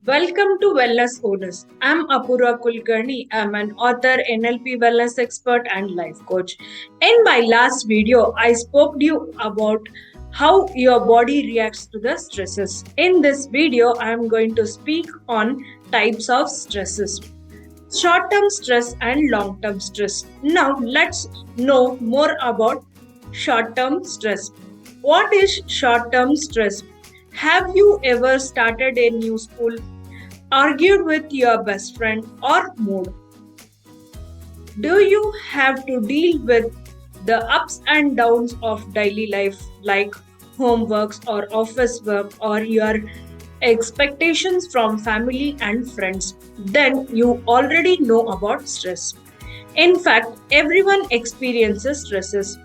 Welcome to Wellness Owners. I'm Apurva Kulkarni. I'm an author, NLP wellness expert, and life coach. In my last video, I spoke to you about how your body reacts to the stresses. In this video, I'm going to speak on types of stresses. Short term stress and long term stress. Now, let's know more about short term stress. What is short term stress? Have you ever started a new school, argued with your best friend, or more? Do you have to deal with the ups and downs of daily life like homeworks or office work or your expectations from family and friends? Then you already know about stress. In fact, everyone experiences stresses.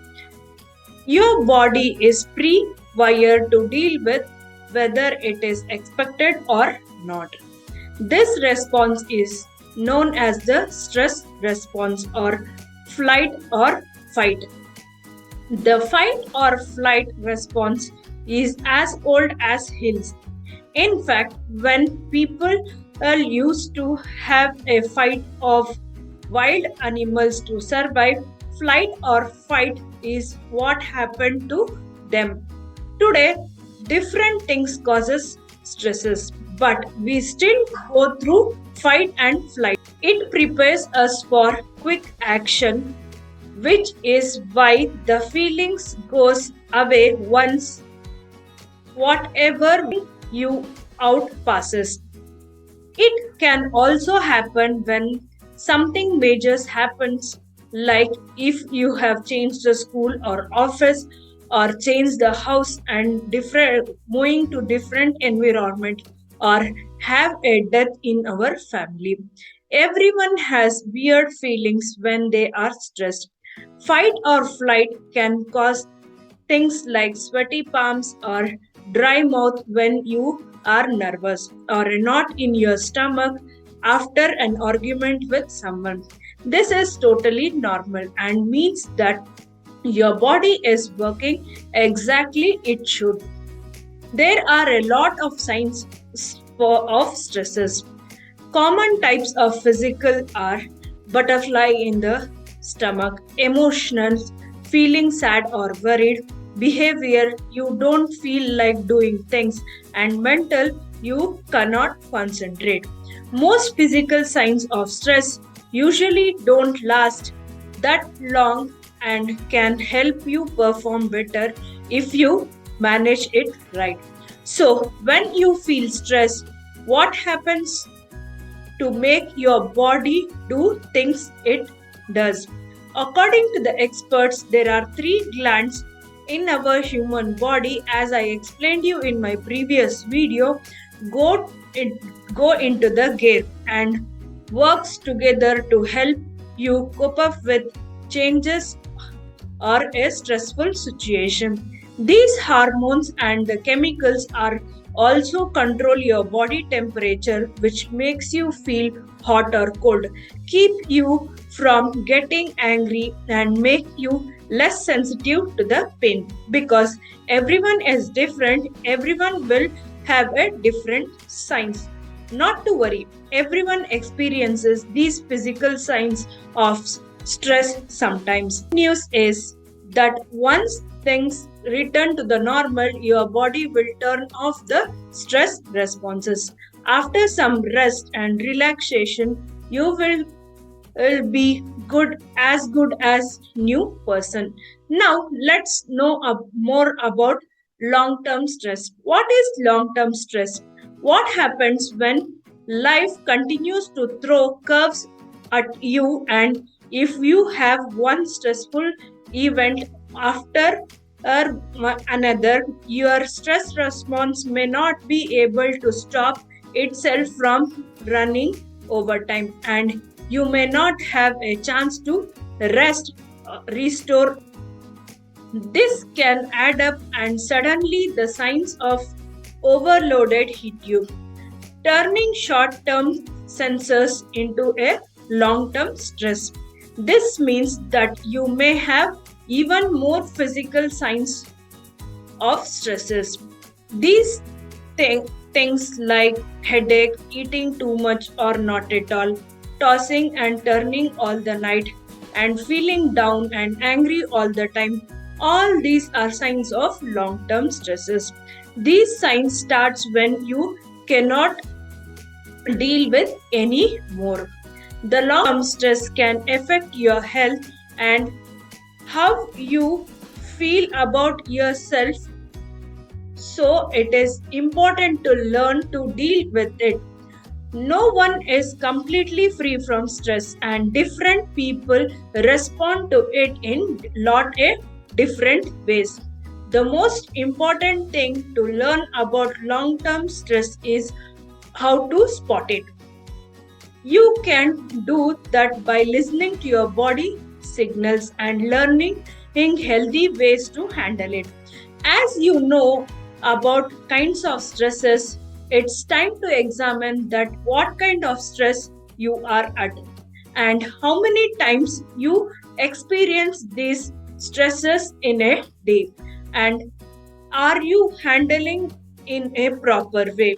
Your body is pre-wired to deal with whether it is expected or not. This response is known as the stress response or flight or fight. The fight or flight response is as old as hills. In fact, when people used to have a fight of wild animals to survive, flight or fight is what happened to them. Today, different things causes stresses, but we still go through fight and flight. It prepares us for quick action, which is why the feelings goes away once whatever you out passes. It can also happen when something major happens, like if you have changed the school or office or changed the house and different moving to different environment or have a death in our family. Everyone has weird feelings when they are stressed. Fight or flight can cause things like sweaty palms or dry mouth when you are nervous or a knot in your stomach after an argument with someone. This is totally normal and means that your body is working exactly it should. There are a lot of signs of stresses. Common types of physical are butterfly in the stomach, emotional, feeling sad or worried, behavior, you don't feel like doing things, and mental, you cannot concentrate. Most physical signs of stress usually don't last that long and can help you perform better if you manage it right. So, when you feel stressed, what happens to make your body do things it does? According to the experts, there are three glands in our human body, as I explained you in my previous video, go, in, go into the gear and works together to help you cope up with changes or a stressful situation. These hormones and the chemicals are also control your body temperature, which makes you feel hot or cold, keep you from getting angry, and make you less sensitive to the pain. Because everyone is different, everyone will have a different signs. Not to worry, everyone experiences these physical signs of stress sometimes. News is that once things return to the normal, your body will turn off the stress responses. After some rest and relaxation, you will be good as new person. Now let's know more about long term stress. What is long term stress? What happens when life continues to throw curves at you, and if you have one stressful event after another, your stress response may not be able to stop itself from running over time, and you may not have a chance to rest, restore. This can add up, and suddenly the signs of overloaded hit you, turning short term sensors into a long term stress. This means that you may have even more physical signs of stresses. These things things like headache, eating too much or not at all, tossing and turning all the night, and feeling down and angry all the time. All these are signs of long-term stresses. These signs starts when you cannot deal with any more. The long-term stress can affect your health and how you feel about yourself, so it is important to learn to deal with it. No one is completely free from stress, and different people respond to it in lot of different ways. The most important thing to learn about long term stress is how to spot it. You can do that by listening to your body signals and learning healthy ways to handle it. As you know about kinds of stresses, it's time to examine that what kind of stress you are at and how many times you experience these stresses in a day, and are you handling in a proper way.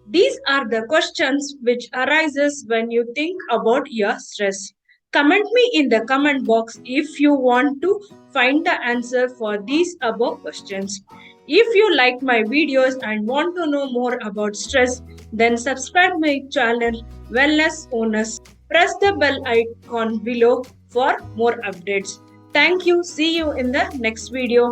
These are the questions which arises when you think about your stress. Comment me in the comment box if you want to find the answer for these above questions. If you like my videos and want to know more about stress, then subscribe my channel Wellness Owners. Press the bell icon below for more updates. Thank you. See you in the next video.